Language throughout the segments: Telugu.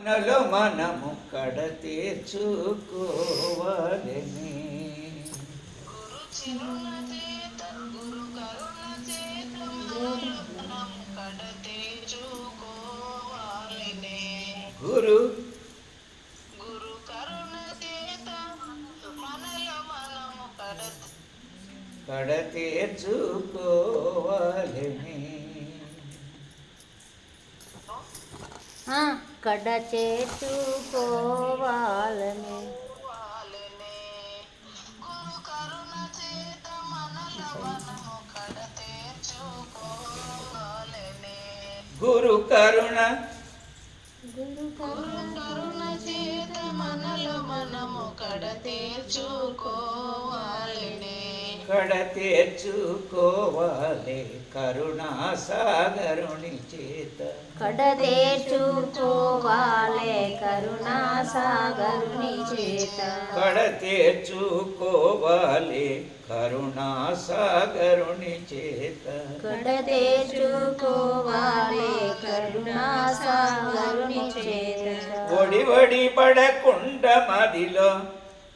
నలో మనము కడ తీర్చుకోవాలని గురు కడ తీర్చుకోవాలని కడ చేర్చుకోవాలని గురు కరుణ చేత మనలో మనము కడ తీర్చుకోవాలని కడ తీర్చుకోవాలి కరుణా సాగరుని చేత కడ తీర్చుకోవాలే కరుణా సాగరుని చేత కడ తీర్చుకోవాలి కరుణా సాగరుని చేత కడ తీర్చుకోవాలే కరుణా సాగరుని చేత ఒడి ఒడి పడకుండ మదిలో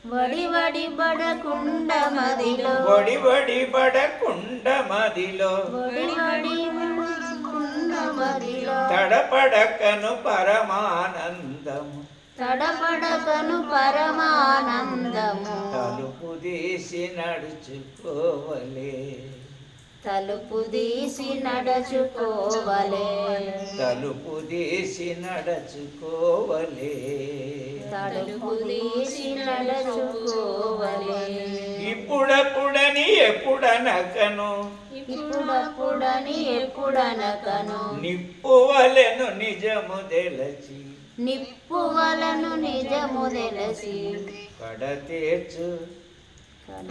వడి వడి బడకుండ మదిలో ఒడి ఒడి పడకుండ మదిలో వడి వడి బడకుండ మదిలో తడపడకను పరమానందము తడబడకను పరమానందము తలుపు తీసి నడుచుకోవలే తలుపు తీసి నడుచుకోవలే తలుపు తీసి నడుచుకోవలే తలుపు తీసి నడుచుకోవలే ఇప్పుడప్పుడని ఎప్పుడనకను ఇప్పుడప్పుడని ఎప్పుడనకను నిప్పువలెను నిజము తెలచి నిప్పువలను నిజము తెలిసి కడ తీర్చు కడ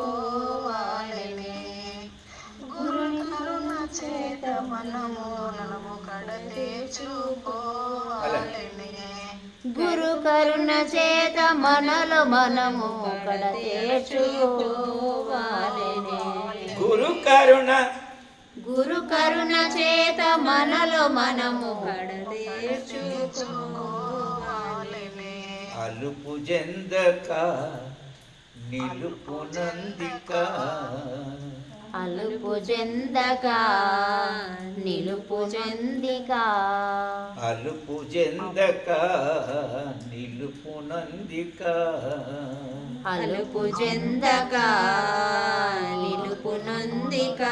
తీర్చుకోవాలని గురుని కరుణ చేత మనము కడ తీర్చుకోవాలని గురు కరుణ చేత మనలో మనము కడ తీర్చుకోవాలని గురు కరుణ గురు కరుణ చేత మనలో మనము కడ తీర్చుకోవాలని అలుపు జందక నిలుపునందిక అలుపు చెందక నిలుపు చెందిక అలుపు జందక నిలుపునందిక అలుపు చెందక నిలుపు నందిక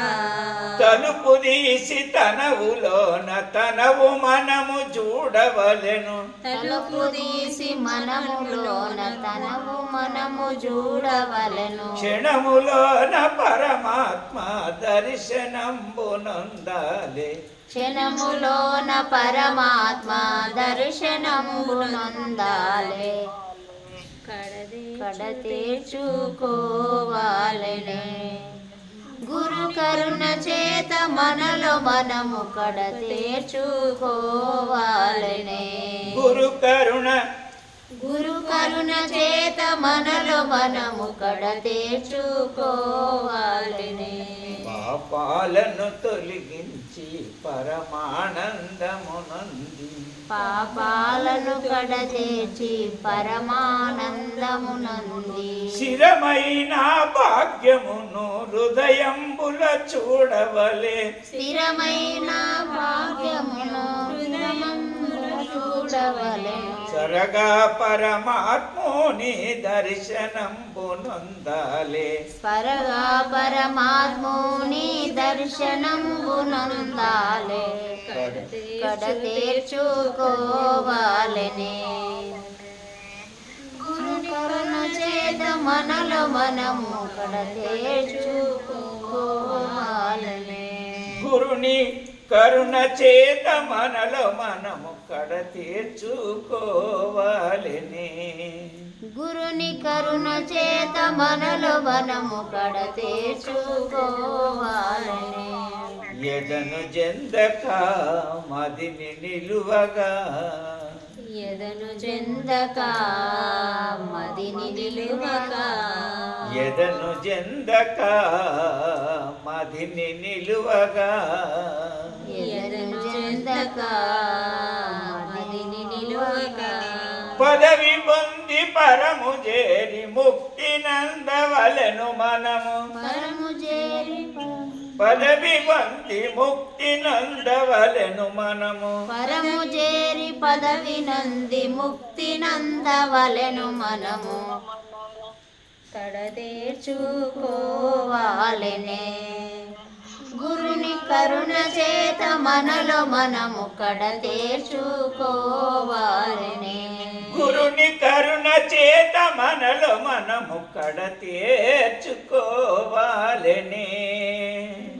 తలుపు తీసి తనవులోన తనవు మనము చూడవలెను తలుపు తీసి మనములోన తనవు మనము చూడవలెను క్షణములోన పరమాత్మ దర్శనంబునందాలే క్షణములోన పరమాత్మ దర్శనమునందాలే కడ తీర్చుకోవాలనే గురు కరుణ చేత మనలో మనము కడ తీర్చుకోవాలనే గురు కరుణ గురు కరుణ చేత మనలో మనము కడ తీర్చుకోవాలనే పాపాలను తొలగించి పరమానందమునంది పాపాలను కడ తీర్చి పరమానందమునంది స్థిరమైన భాగ్యమును హృదయంబుల చూడవలే స్థిరమైన భాగ్యమును హృదయమున చూడవలె సరగా పరమాత్ముని దర్శనంబునందాలే స్వరగా పరమాత్ముని దర్శనంబునందాలే కడ తీర్చుకోవాలనే గురు కరుణ చేత మనలో మనము కడ తీర్చుకోవాలనే గురుని కరుణ చేత మనలో మనము కడ తీర్చుకోవాలని గురుని కరుణ చేత మనలో మనము కడ తీర్చుకోవాలని ఎదను జందక మదిని నిలువగా ఎదను చెందక మదిని నిలువక ఎదను జందక మదిని నిలువగా ఎదను చెందక మదిని పదవి పొంది పరము చేరి ముక్తి నందవలెను మనము పరము చేరి పదవి పొంది ముక్తి నందవలెను మనము పరము చేరి పదవి నంది ముక్తి నందవలెను మనము కడతేర్చుకోవాలెనే గురుని కరుణ చేత మనలో మనము కడతేర్చుకోవాలెనే గురుని కరుణ చేత మనలో మనము కడతేర్చుకోవాలెనే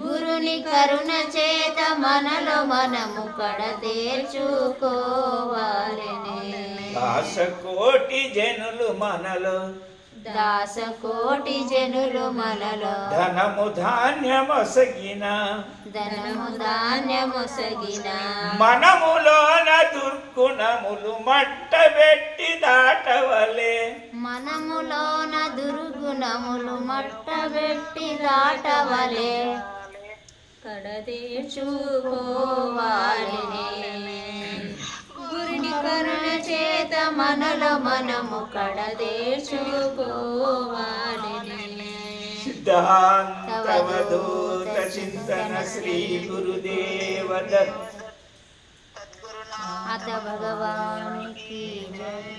గురుని కరుణ చేత మనలో మనము కడతేర్చుకోవాలెనే దాసకోటి జనులు మనలో దాసకోటి జనులు మనలో ధనము ధాన్యమొసగిన ధనము ధాన్యమొసగిన మనములోన దుర్గుణములు మట్టబెట్టి దాటవలే మనములోన దుర్గుణములు మట్టబెట్టి దాటవలే కడతీర్చుకోవాలెనే గురుని కరుణ చేత మనలో మనము కడతీర్చుకోవాలెనే సిద్ధాంతవధూత చింతన శ్రీ గురుదేవ దత్త సద్గురునాథ అత భగవానికి జయ.